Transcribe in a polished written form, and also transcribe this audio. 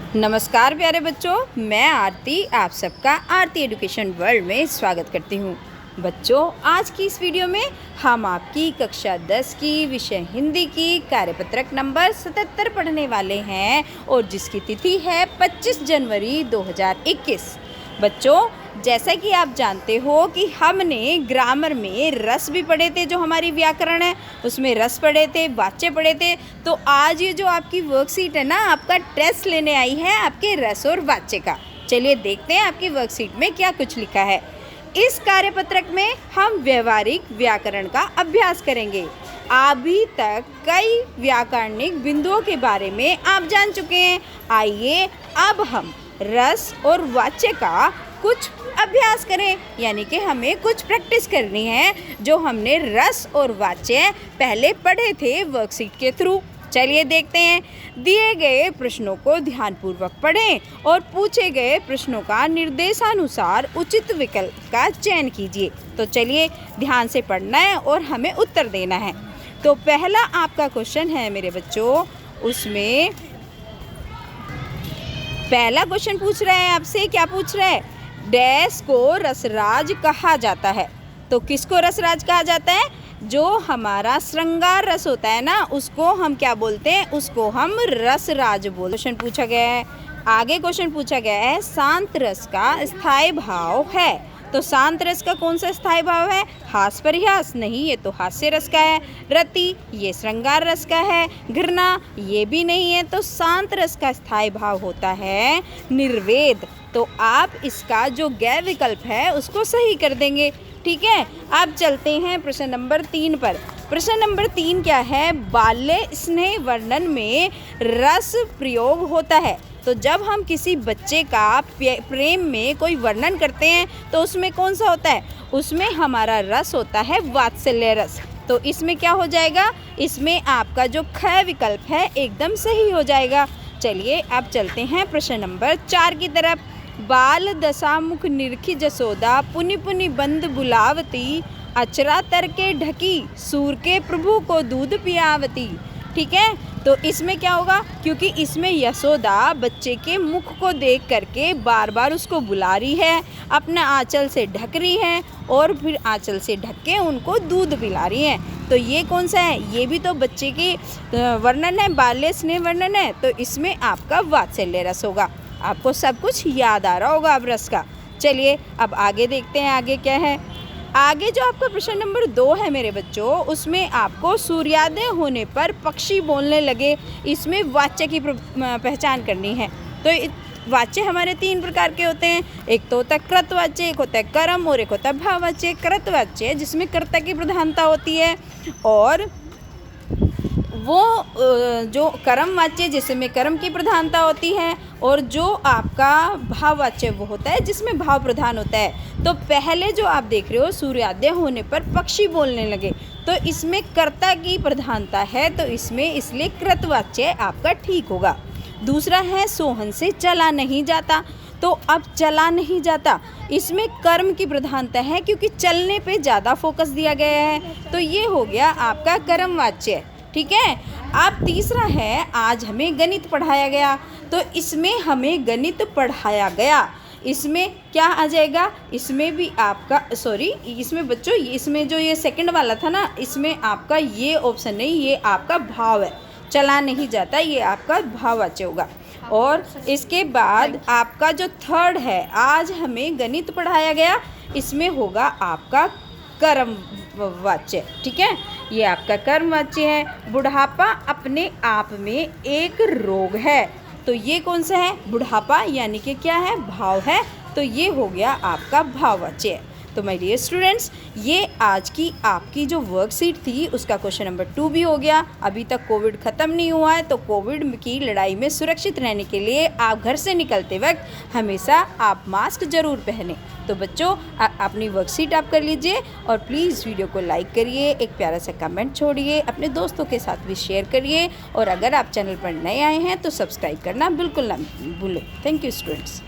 नमस्कार प्यारे बच्चों, मैं आरती आप सबका आरती एजुकेशन वर्ल्ड में स्वागत करती हूँ। बच्चों, आज की इस वीडियो में हम आपकी कक्षा 10 की विषय हिंदी की कार्यपत्रक नंबर 77 पढ़ने वाले हैं और जिसकी तिथि है 25 जनवरी 2021। बच्चों, जैसा कि आप जानते हो कि हमने ग्रामर में रस भी पढ़े थे, जो हमारी व्याकरण है उसमें रस पढ़े थे, वाच्य पढ़े थे। तो आज ये जो आपकी वर्कशीट है ना, आपका टेस्ट लेने आई है आपके रस और वाच्य का। चलिए देखते हैं आपकी वर्कशीट में क्या कुछ लिखा है। इस कार्यपत्रक में हम व्यवहारिक व्याकरण का अभ्यास करेंगे। अभी तक कई व्याकरणिक बिंदुओं के बारे में आप जान चुके हैं। आइए अब हम रस और वाच्य का कुछ अभ्यास करें, यानी कि हमें कुछ प्रैक्टिस करनी है जो हमने रस और वाच्य पहले पढ़े थे वर्कशीट के थ्रू। चलिए देखते हैं। दिए गए प्रश्नों को ध्यानपूर्वक पढ़ें और पूछे गए प्रश्नों का निर्देशानुसार उचित विकल्प का चयन कीजिए। तो चलिए ध्यान से पढ़ना है और हमें उत्तर देना है। तो पहला आपका क्वेश्चन है मेरे बच्चों, उसमें पहला क्वेश्चन पूछ रहा है आपसे, क्या पूछ रहा है? डैश को रसराज कहा जाता है। तो किसको रसराज कहा जाता है? जो हमारा श्रृंगार रस होता है ना, उसको हम क्या बोलते हैं? उसको हम रसराज बोलते। क्वेश्चन पूछा गया है। आगे क्वेश्चन पूछा गया है, शांत रस का स्थायी भाव है। तो शांत रस का कौन सा स्थायी भाव है? हास परिहास नहीं, ये तो हास्य रस का है। रति, ये श्रृंगार रस का है। घृणा, ये भी नहीं है। तो शांत रस का स्थायी भाव होता है निर्वेद। तो आप इसका जो गैर विकल्प है उसको सही कर देंगे। ठीक है, अब चलते हैं प्रश्न नंबर 3 पर। प्रश्न नंबर 3 क्या है? बाल्य स्नेह वर्णन में रस प्रयोग होता है। तो जब हम किसी बच्चे का प्रेम में कोई वर्णन करते हैं तो उसमें कौन सा होता है? उसमें हमारा रस होता है वात्सल्य रस। तो इसमें क्या हो जाएगा? इसमें आपका जो ख विकल्प है एकदम सही हो जाएगा। चलिए अब चलते हैं प्रश्न नंबर 4 की तरफ। बाल दशामुख निरखी जसोदा पुनि पुनि बंद बुलावती, अचरा तर के ढकी सूर के प्रभु को दूध पियावती। ठीक है, तो इसमें क्या होगा? क्योंकि इसमें यशोदा बच्चे के मुख को देख करके बार बार उसको बुला रही है, अपना आंचल से ढक रही है और फिर आंचल से ढक के उनको दूध पिला रही है। तो ये कौन सा है? ये भी तो बच्चे की वर्णन है, बाल्य स्नेह वर्णन है। तो इसमें आपका वात्सल्य रस होगा। आपको सब कुछ याद आ रहा होगा अब रस का। चलिए अब आगे देखते हैं आगे क्या है। आगे जो आपका प्रश्न नंबर 2 है मेरे बच्चों, उसमें आपको सूर्योदय होने पर पक्षी बोलने लगे, इसमें वाच्य की पहचान करनी है। तो वाच्य हमारे 3 प्रकार के होते हैं। एक तो होता है कृतवाच्य, एक होता है कर्म और एक होता है भाववाच्य। कृतवाच्य जिसमें कर्ता की प्रधानता होती है, और वो जो कर्म वाच्य जिसमें कर्म की प्रधानता होती है, और जो आपका भाववाच्य वो होता है जिसमें भाव प्रधान होता है। तो पहले जो आप देख रहे हो, सूर्योदय होने पर पक्षी बोलने लगे, तो इसमें कर्ता की प्रधानता है, तो इसमें इसलिए कृतवाच्य आपका ठीक होगा। दूसरा है सोहन से चला नहीं जाता। तो अब चला नहीं जाता, इसमें कर्म की प्रधानता है क्योंकि चलने पे ज़्यादा फोकस दिया गया है, तो ये हो गया आपका कर्मवाच्य। ठीक है, अब तीसरा है आज हमें गणित पढ़ाया गया। तो इसमें हमें गणित पढ़ाया गया, इसमें क्या आ जाएगा? इसमें भी आपका इसमें बच्चों, इसमें जो ये सेकंड वाला था ना, इसमें आपका ये ऑप्शन नहीं, ये आपका भाव है। चला नहीं जाता, ये आपका भाववाच्य होगा। और इसके बाद आपका जो थर्ड है, आज हमें गणित पढ़ाया गया, इसमें होगा आपका कर्मवाच्य। ठीक है, ये आपका कर्मवाच्य है। बुढ़ापा अपने आप में एक रोग है। तो ये कौन सा है? बुढ़ापा यानी कि क्या है? भाव है। तो ये हो गया आपका भाववाच्य। तो माय डियर स्टूडेंट्स, ये आज की आपकी जो वर्कशीट थी उसका क्वेश्चन नंबर 2 भी हो गया। अभी तक कोविड ख़त्म नहीं हुआ है, तो कोविड की लड़ाई में सुरक्षित रहने के लिए आप घर से निकलते वक्त हमेशा आप मास्क ज़रूर पहनें। तो बच्चों, अपनी वर्कशीट आप कर लीजिए और प्लीज़ वीडियो को लाइक करिए, एक प्यारा सा कमेंट छोड़िए, अपने दोस्तों के साथ भी शेयर करिए, और अगर आप चैनल पर नए आए हैं तो सब्सक्राइब करना बिल्कुल ना भूलें। Thank you students.